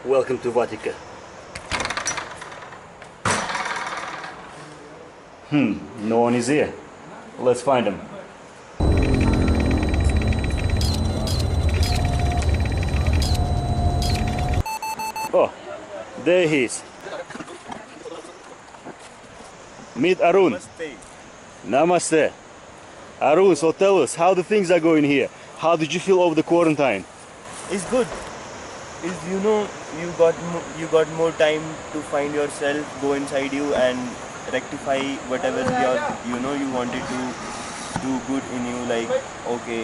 Welcome to Vatican. No one is here. Let's find him. Oh, there he is. Meet Arun. Namaste. Namaste. Arun, so tell us, how the things are going here? How did you feel over the quarantine? It's good. Is you got more time to find yourself, go inside you and rectify whatever you wanted to do good in you. Like okay,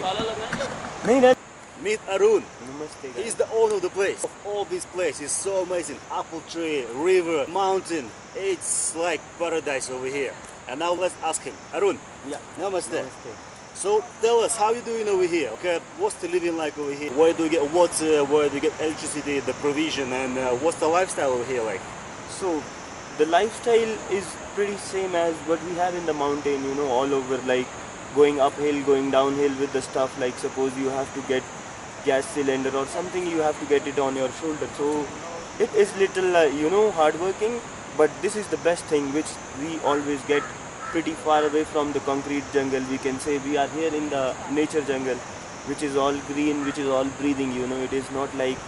नहीं that. Meet Arun. Namaste. He's the owner of the place. Of all this place is so amazing. Apple tree, river, mountain. It's like paradise over here. And now let's ask him. Arun. Yeah. Namaste. Namaste. So tell us, how you doing over here? Okay, what's the living like over here? Where do you get water? Where do you get electricity, the provision, and what's the lifestyle over here like? So the lifestyle is pretty same as what we have in the mountain. All over, like going uphill, going downhill with the stuff. Like suppose you have to get gas cylinder or something, you have to get it on your shoulder. So it is little hard working, but this is the best thing which we always get pretty far away from the concrete jungle. We can say we are here in the nature jungle, which is all green, which is all breathing. It is not like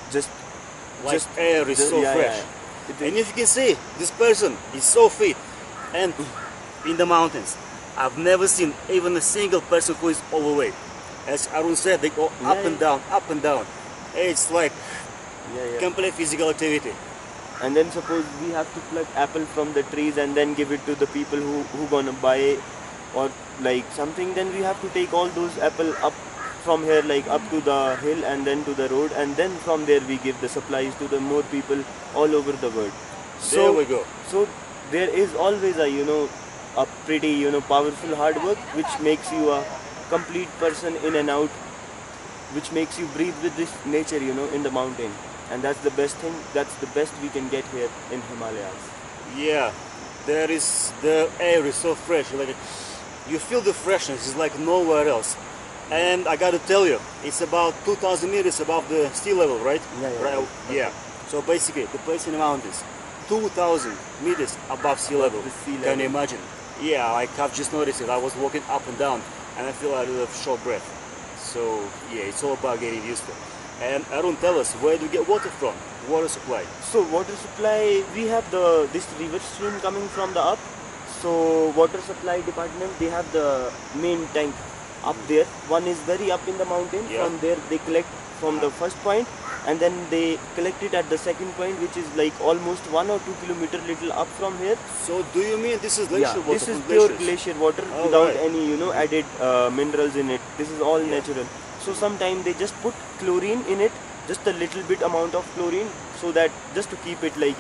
just Air is so yeah, fresh. yeah. And if you can see, this person is so fit. And in the mountains, I've never seen even a single person who is overweight. As Arun said, they go up and down, up and down. It's like complete physical activity. And then suppose we have to pluck apple from the trees and then give it to the people who gonna buy or like something, then we have to take all those apple up from here, like up to the hill and then to the road, and then from there we give the supplies to the more people all over the world. There we go. So there is always a pretty powerful hard work which makes you a complete person in and out, which makes you breathe with this nature in the mountain. And that's the best thing, that's the best we can get here in Himalayas. Yeah, the air is so fresh. Like you feel the freshness, it's like nowhere else. And I gotta tell you, it's about 2,000 meters above the sea level, right? Yeah. So basically, the place in the mountains, 2,000 meters above sea level. The sea level. Can you imagine? Yeah, like I've just noticed it. I was walking up and down, and I feel a little short breath. So yeah, it's all about getting used to it. And Arun, tell us, where do you get water from? Water supply. So water supply, we have this river stream coming from the up. So water supply department, they have the main tank up there. One is very up in the mountain. Yeah. From there they collect from the first point, and then they collect it at the second point, which is like almost 1 or 2 kilometers little up from here. So do you mean this is glacier water? This is from pure glaciers? glacier water Oh, without right. any added minerals in it. This is all natural. So sometimes they just put chlorine in it, just a little bit amount of chlorine, so that just to keep it like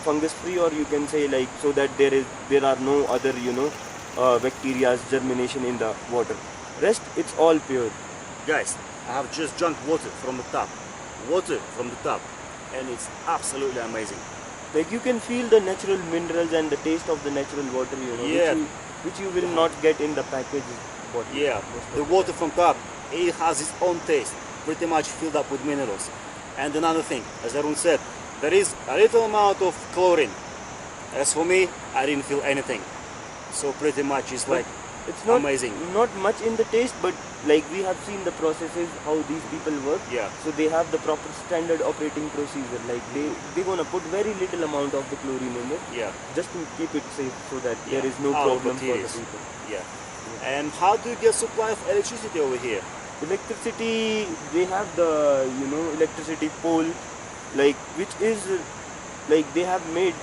fungus free, or you can say like so that there are no other bacteria's germination in the water. Rest it's all pure. Guys, I have just drunk water from the tap. Water from the tap. And it's absolutely amazing. Like you can feel the natural minerals and the taste of the natural water, Yeah. which you will not get in the packaged water. Yeah, the water from tap, it has its own taste, pretty much filled up with minerals. And another thing, as Arun said, there is a little amount of chlorine. As for me, I didn't feel anything. So pretty much it's like It's not amazing. Not much in the taste, but like we have seen the processes how these people work. Yeah. So they have the proper standard operating procedure. Like they're gonna put very little amount of the chlorine in it. Yeah. Just to keep it safe, so that Yeah. there is no Our problem for the materials. people. Yeah. And how do you get supply of electricity over here? Electricity, they have the electricity pole, like which is like they have made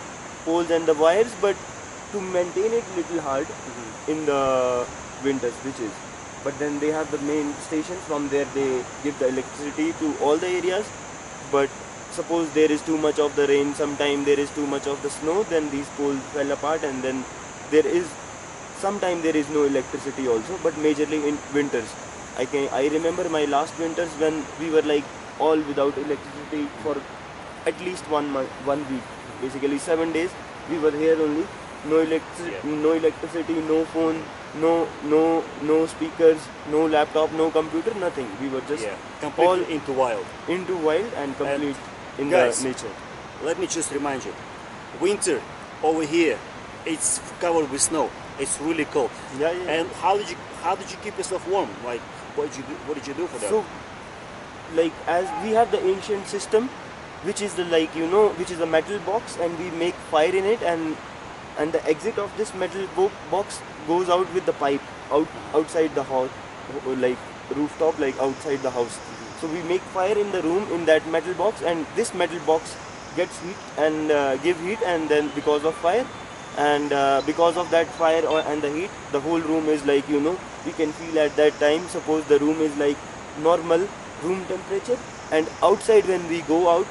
poles and the wires, but to maintain it little hard in the winters, which is. But then they have the main stations. From there they give the electricity to all the areas. But suppose there is too much of the rain, sometime there is too much of the snow, then these poles fell apart, and then sometimes there is no electricity also, but majorly in winters. I remember my last winters when we were like all without electricity for at least 1 week. Basically 7 days we were here only. No electricity, no phone, no speakers, no laptop, no computer, nothing. We were just Yeah, all completely into wild. into wild and complete in guys, the nature. Let me just remind you, winter over here, it's covered with snow. It's really cold. Yeah, yeah. And how did you keep yourself warm? Like, what did you do for that? So, like, as we have the ancient system, which is the, like, which is a metal box, and we make fire in it, and the exit of this metal box goes out with the pipe outside the house, like rooftop, like outside the house. So we make fire in the room in that metal box, and this metal box gets heat and give heat, and then because of fire and because of that fire and the heat, the whole room is like, we can feel at that time. Suppose the room is like normal room temperature, and outside when we go out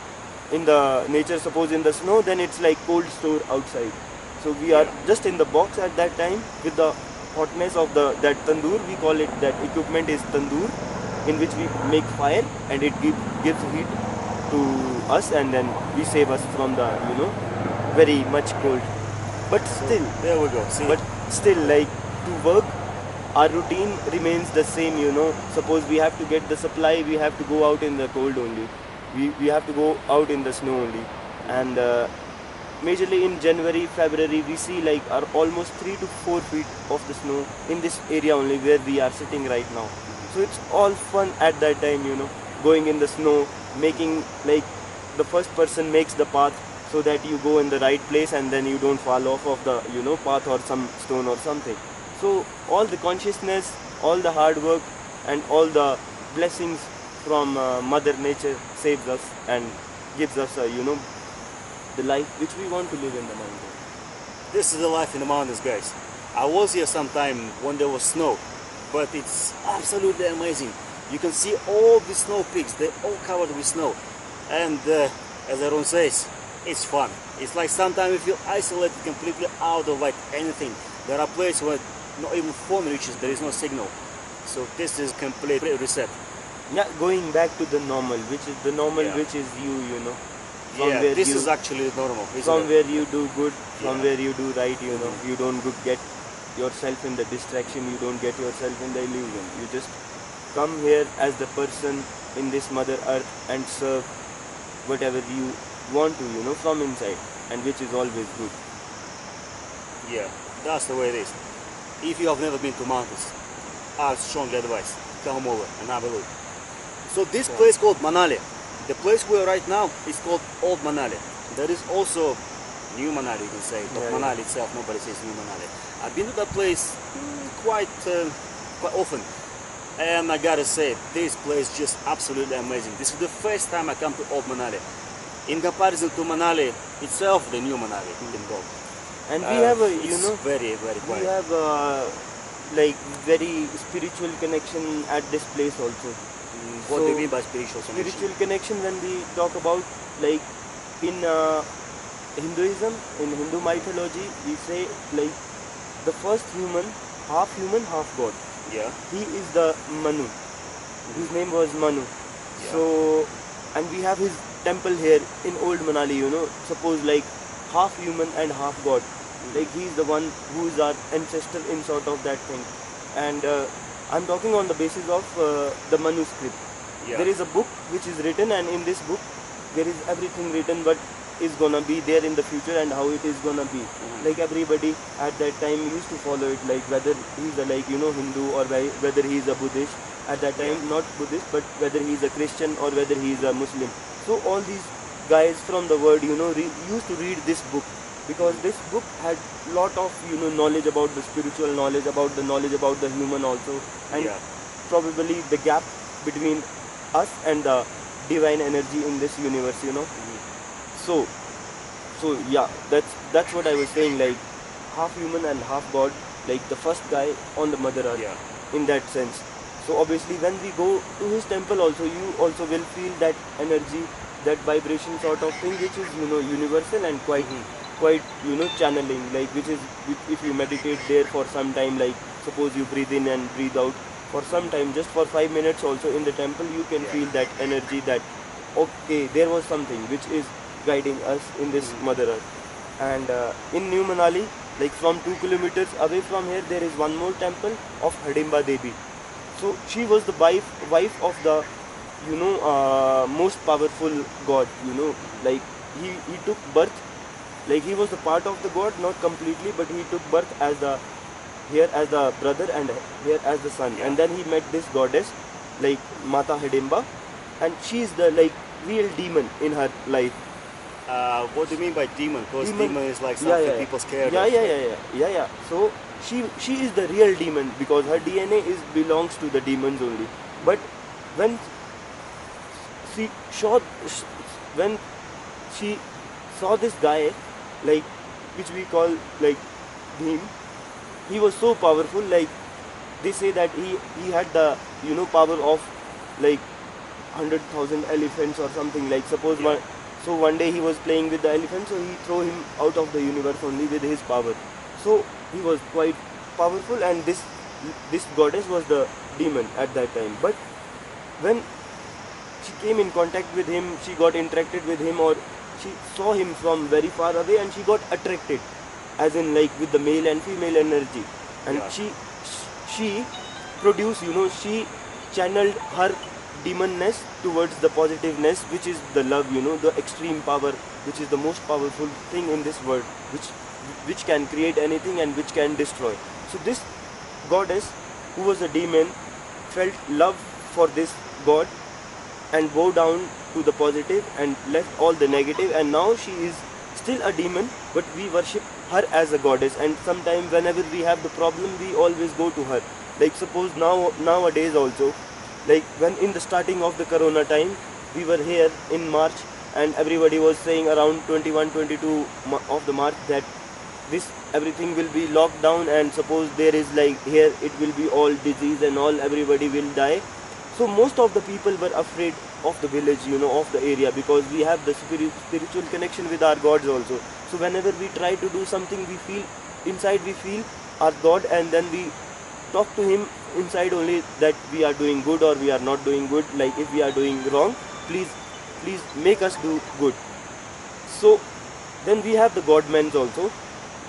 in the nature, suppose in the snow, then it's like cold store outside. So we are just in the box at that time with the hotness of that tandoor. We call it, that equipment is tandoor, in which we make fire, and it gives heat to us, and then we save us from the very much cold. But still, there we go. See? but still, like, to work, our routine remains the same. Suppose we have to get the supply, we have to go out in the cold only. We have to go out in the snow only, and majorly in January, February, we see like are almost 3 to 4 feet of the snow in this area only where we are sitting right now. So it's all fun at that time, going in the snow, making, like, the first person makes the path so that you go in the right place, and then you don't fall off of the path or some stone or something. So all the consciousness, all the hard work, and all the blessings from Mother Nature saves us and gives us the life which we want to live in the mountains. This is the life in the mountains, guys. I was here sometime when there was snow, but it's absolutely amazing. You can see all the snow peaks, they're all covered with snow. And as Arun says, it's fun. It's like sometimes you feel isolated completely out of like anything. There are places where not even phone reaches, there is no signal. So this is complete reset. Yeah, going back to the normal, which is the normal, which is Yeah, this is actually normal. From where you do good, from where you do right, you don't get yourself in the distraction, you don't get yourself in the illusion. You just come here as the person in this Mother Earth and serve whatever you want to, from inside, and which is always good. Yeah, that's the way it is. If you have never been to mountains, I strongly advise, come over and have a look. So this place called Manali, the place we are right now is called Old Manali. There is also New Manali, you can say, but Manali itself, nobody says New Manali. I've been to that place quite often, and I gotta say, this place is just absolutely amazing. This is the first time I come to Old Manali. In comparison to Manali itself, the New Manali, you can call. And we have very, very quiet. We have like very spiritual connection at this place also. What do you mean by spiritual connection? Spiritual connection, when we talk about, like, in Hinduism, in Hindu mythology, we say like the first human, half God. Yeah. He is the Manu. His name was Manu. Yeah. So, and we have his temple here in Old Manali. Suppose like half human and half God. Like he is the one who is our ancestor in sort of that thing. And I'm talking on the basis of the manuscript. Yeah. There is a book which is written, and in this book there is everything written what is gonna be there in the future and how it is gonna be. Like everybody at that time used to follow it, like whether he's a Hindu or whether he is a Buddhist. At that time, not Buddhist, but whether he is a Christian or whether he is a Muslim. So all these guys from the world, used to read this book, because this book had lot of knowledge about the spiritual knowledge, about the knowledge about the human also, and probably the gap between us and the divine energy in this universe. So yeah, that's what I was saying, like half human and half God, like the first guy on the Mother Earth, in that sense. So obviously when we go to his temple also, you also will feel that energy, that vibration sort of thing, which is universal and quite channeling, like which is, if you meditate there for some time, like suppose you breathe in and breathe out for some time, just for 5 minutes also in the temple, you can feel that energy, that okay, there was something which is guiding us in this Mother Earth. And in New Manali, Like from 2 kilometers away from here, there is one more temple of Hidimba Devi. So she was the wife of the, most powerful god. Like he took birth, like he was the part of the god, not completely, but he took birth as the here as the brother and here as the son. And then he met this goddess, like Mata Hidimba, and she is the like real demon in her life. What do you mean by demon? Because demon is like Yeah, something yeah, yeah. people scared Yeah, of. yeah, yeah, yeah, yeah, yeah. So she is the real demon because her DNA is belongs to the demons only. But when she saw when she saw this guy, like which we call like him, he was so powerful. Like they say that he had the power of like 100,000 elephants or something. Like suppose Yeah. one day he was playing with the elephant, so he throw him out of the universe only with his power. So he was quite powerful, and this goddess was the demon at that time. But when she came in contact with him, she got interacted with him, or she saw him from very far away, and she got attracted, as in like with the male and female energy. And Yeah. she produced, she channeled her demonness towards the positiveness, which is the love, the extreme power, which is the most powerful thing in this world, which can create anything and which can destroy. So this goddess, who was a demon, felt love for this god and bow down to the positive and left all the negative, and now she is still a demon, but we worship her as a goddess. And sometimes whenever we have the problem, we always go to her. Like suppose nowadays also, like when in the starting of the corona time, we were here in March, and everybody was saying around 21 22 of the March that this everything will be locked down, and suppose there is like here it will be all disease and all, everybody will die. So most of the people were afraid of the village, of the area, because we have the spiritual connection with our gods also. So whenever we try to do something, we feel inside, we feel our god, and then we talk to him inside only that we are doing good or we are not doing good. Like if we are doing wrong, please make us do good. So then we have the godmen also,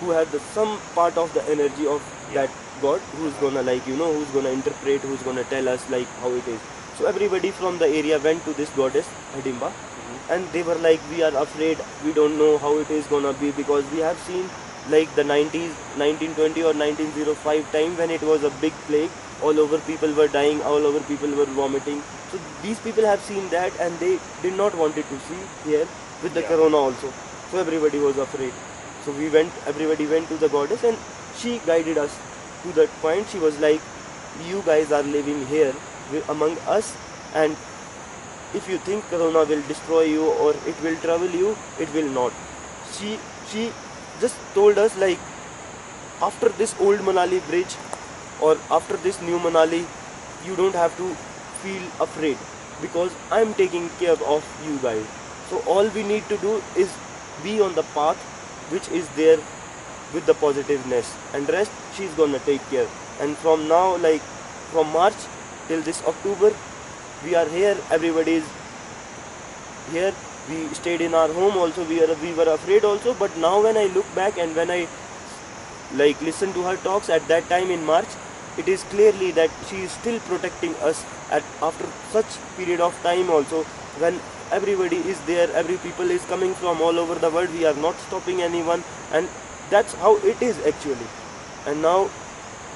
who have the some part of the energy of that god, who's gonna like who's gonna interpret, who's gonna tell us like how it is. So everybody from the area went to this goddess Hidimba, and they were like, we are afraid, we don't know how it is gonna be, because we have seen like the 90s, 1920 or 1905 time, when it was a big plague, all over people were dying, all over people were vomiting. So these people have seen that, and they did not want it to see here with the corona also. So everybody was afraid. So everybody went to the goddess, and she guided us to that point. She was like, you guys are living here among us, and if you think corona will destroy you or it will trouble you, it will not. She just told us like, after this old Manali bridge or after this new Manali, you don't have to feel afraid, because I'm taking care of you guys. So all we need to do is be on the path which is there with the positiveness, and rest she's gonna take care. And from now, like from March till this October, we are here, everybody is here. We stayed in our home also, we were afraid also, but now when I look back and when I like listen to her talks at that time in March, it is clearly that she is still protecting us after such period of time also, when everybody is there, every people is coming from all over the world, we are not stopping anyone, and that's how it is actually. And now,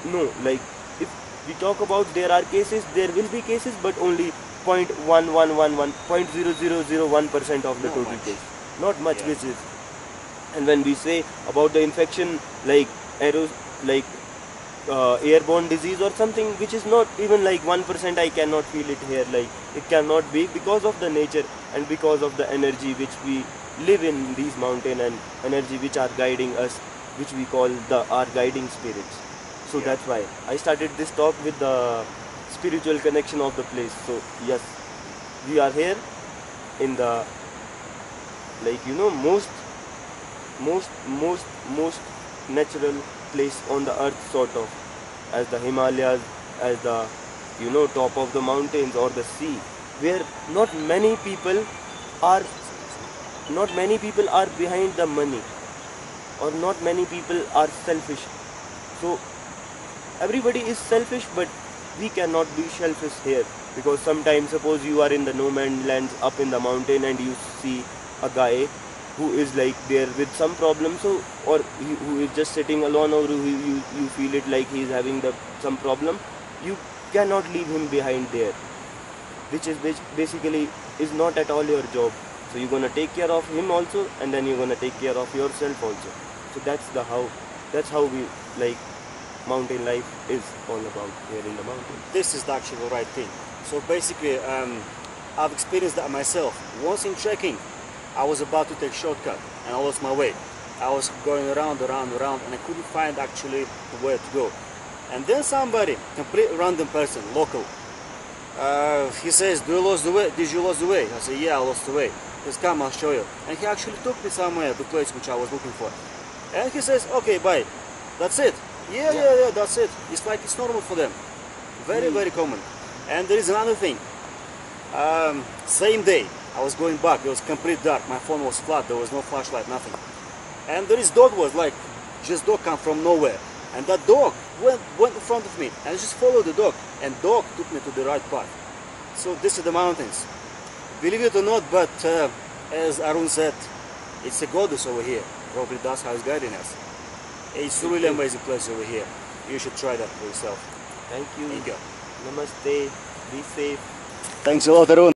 no, like if we talk about, there are cases, there will be cases, but only 0.1111, 0.0001% of the Not total much. case, not much Yeah. cases. And when we say about the infection, like airborne disease or something, which is not even like 1%, I cannot feel it here. Like it cannot be, because of the nature and because of the energy which we live in these mountains, and energy which are guiding us, which we call our guiding spirits. So Yeah. that's why I started this talk with the spiritual connection of the place. So yes, we are here in the like most natural place on the earth, sort of, as the Himalayas, as the top of the mountains or the sea, where not many people are behind the money. or not many people are selfish. So everybody is selfish, but we cannot be selfish here, because sometimes suppose you are in the no man's land up in the mountain and you see a guy who is like there with some problem, so or who is just sitting alone, or you feel it like he is having some problem, you cannot leave him behind there, which basically is not at all your job. So you're gonna take care of him also, and then you're gonna take care of yourself also. So that's how we like mountain life is all about here in the mountain. This is actually the right thing. So basically, I've experienced that myself. Once in trekking, I was about to take shortcut and I lost my way. I was going around, and I couldn't find actually where to go. And then somebody, complete random person, local, he says, "Do you lose the way? Did you lose the way?" I say, "Yeah, I lost the way." He says, "Come, I'll show you." And he actually took me somewhere, the place which I was looking for. And he says, "Okay, bye. That's it." Yeah, that's it. It's like it's normal for them. Very common. And there is another thing. Same day, I was going back. It was complete dark. My phone was flat. There was no flashlight, nothing. And there is dog was like, just dog come from nowhere. And that dog went in front of me. And I just followed the dog. And dog took me to the right path. So this is the mountains. Believe it or not, but as Arun said, it's a goddess over here. Probably that's how it's guiding us. It's a really amazing place over here. You should try that for yourself. Thank you. Thank you. Namaste. Be safe. Thanks a lot, Arun.